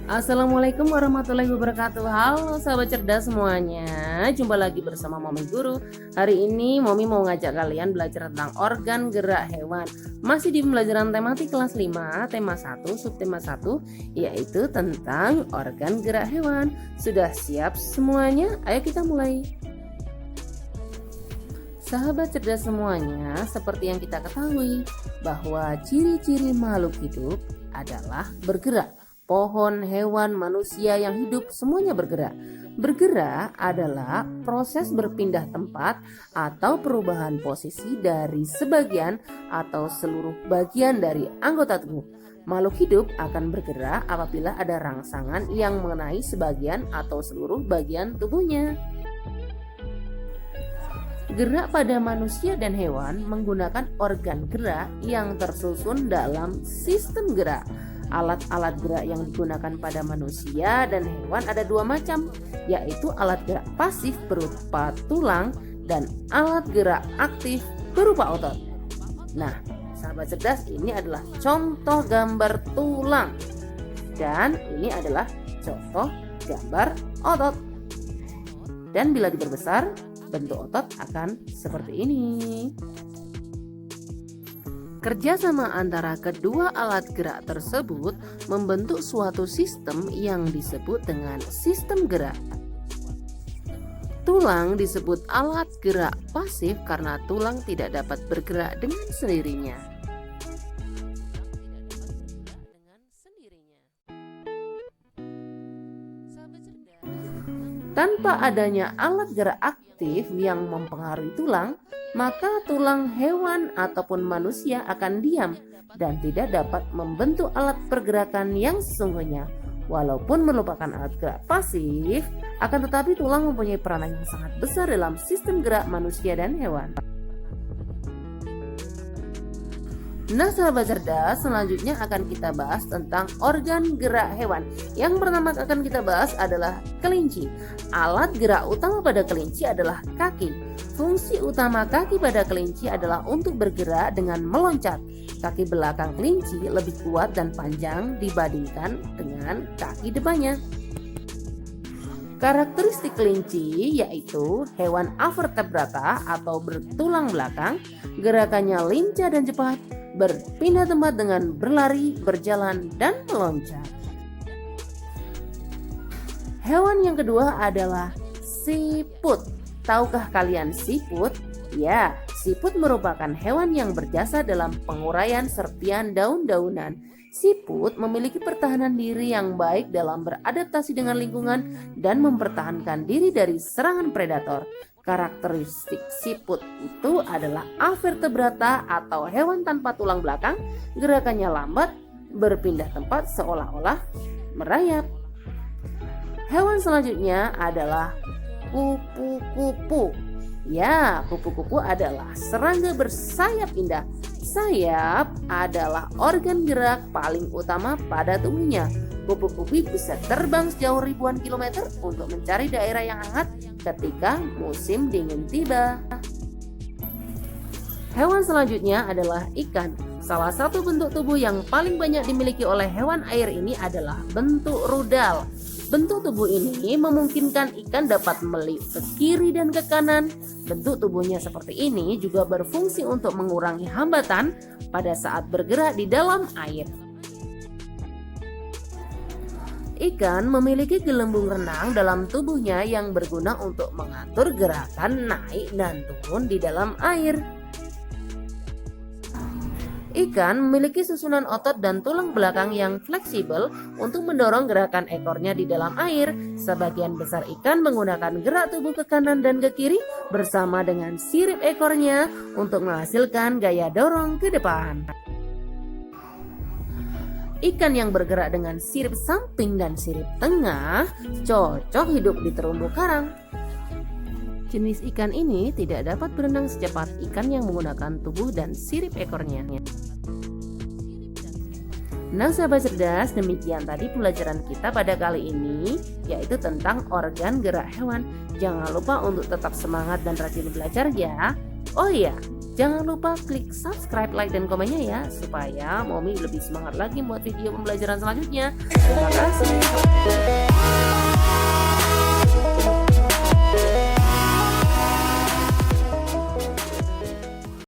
Assalamualaikum warahmatullahi wabarakatuh. Halo sahabat cerdas semuanya, jumpa lagi bersama Momi Guru. Hari ini Momi mau ngajak kalian belajar tentang organ gerak hewan. Masih di pembelajaran tematik kelas 5, tema 1, subtema 1, yaitu tentang organ gerak hewan. Sudah siap semuanya? Ayo kita mulai. Sahabat cerdas semuanya, seperti yang kita ketahui bahwa ciri-ciri makhluk hidup adalah bergerak. Pohon, hewan, manusia yang hidup semuanya bergerak. Bergerak adalah proses berpindah tempat atau perubahan posisi dari sebagian atau seluruh bagian dari anggota tubuh. Makhluk hidup akan bergerak apabila ada rangsangan yang mengenai sebagian atau seluruh bagian tubuhnya. Gerak pada manusia dan hewan menggunakan organ gerak yang tersusun dalam sistem gerak. Alat-alat gerak yang digunakan pada manusia dan hewan ada dua macam, yaitu alat gerak pasif berupa tulang dan alat gerak aktif berupa otot. Nah, sahabat cerdas, ini adalah contoh gambar tulang dan ini adalah contoh gambar otot. Dan bila diperbesar, bentuk otot akan seperti ini. Kerjasama antara kedua alat gerak tersebut membentuk suatu sistem yang disebut dengan sistem gerak. Tulang disebut alat gerak pasif karena tulang tidak dapat bergerak dengan sendirinya. Tanpa adanya alat gerak aktif yang mempengaruhi tulang, maka tulang hewan ataupun manusia akan diam dan tidak dapat membentuk alat pergerakan yang sesungguhnya. Walaupun merupakan alat gerak pasif, akan tetapi tulang mempunyai peranan yang sangat besar dalam sistem gerak manusia dan hewan. Nah sahabat cerdas, selanjutnya akan kita bahas tentang organ gerak hewan. Yang pertama akan kita bahas adalah kelinci. Alat gerak utama pada kelinci adalah kaki. Fungsi utama kaki pada kelinci adalah untuk bergerak dengan meloncat. Kaki belakang kelinci lebih kuat dan panjang dibandingkan dengan kaki depannya. Karakteristik kelinci yaitu hewan avertebrata atau bertulang belakang, gerakannya lincah dan cepat, berpindah tempat dengan berlari, berjalan, dan meloncat. Hewan yang kedua adalah siput. Tahukah kalian siput? Ya, siput merupakan hewan yang berjasa dalam penguraian serpian daun-daunan. Siput memiliki pertahanan diri yang baik dalam beradaptasi dengan lingkungan dan mempertahankan diri dari serangan predator. Karakteristik siput itu adalah avertebrata atau hewan tanpa tulang belakang, gerakannya lambat, berpindah tempat seolah-olah merayap. Hewan selanjutnya adalah kupu-kupu. Ya, kupu-kupu adalah serangga bersayap indah. Sayap adalah organ gerak paling utama pada tubuhnya. Kupu-kupu bisa terbang sejauh ribuan kilometer untuk mencari daerah yang hangat ketika musim dingin tiba. Hewan selanjutnya adalah ikan. Salah satu bentuk tubuh yang paling banyak dimiliki oleh hewan air ini adalah bentuk rudal. Bentuk tubuh ini memungkinkan ikan dapat meliuk ke kiri dan ke kanan. Bentuk tubuhnya seperti ini juga berfungsi untuk mengurangi hambatan pada saat bergerak di dalam air. Ikan memiliki gelembung renang dalam tubuhnya yang berguna untuk mengatur gerakan naik dan turun di dalam air. Ikan memiliki susunan otot dan tulang belakang yang fleksibel untuk mendorong gerakan ekornya di dalam air. Sebagian besar ikan menggunakan gerak tubuh ke kanan dan ke kiri bersama dengan sirip ekornya untuk menghasilkan gaya dorong ke depan. Ikan yang bergerak dengan sirip samping dan sirip tengah cocok hidup di terumbu karang. Jenis ikan ini tidak dapat berenang secepat ikan yang menggunakan tubuh dan sirip ekornya. Nah sahabat cerdas, demikian tadi pelajaran kita pada kali ini, yaitu tentang organ gerak hewan. Jangan lupa untuk tetap semangat dan rajin belajar ya. Oh iya, Jangan lupa klik subscribe, like, dan komennya ya, supaya Momi lebih semangat lagi buat video pembelajaran selanjutnya. Terima kasih.